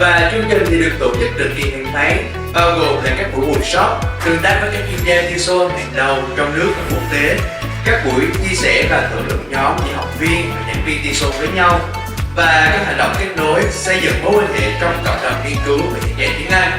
Và chương trình thì được tổ chức định kỳ hàng tháng, bao gồm là các buổi workshop tương tác với các chuyên gia TESOL hàng đầu trong nước và quốc tế, các buổi chia sẻ và thảo luận nhóm giữa học viên và giảng viên TESOL với nhau, và các hoạt động kết nối xây dựng mối quan hệ trong cộng đồng nghiên cứu về giảng dạy tiếng Anh.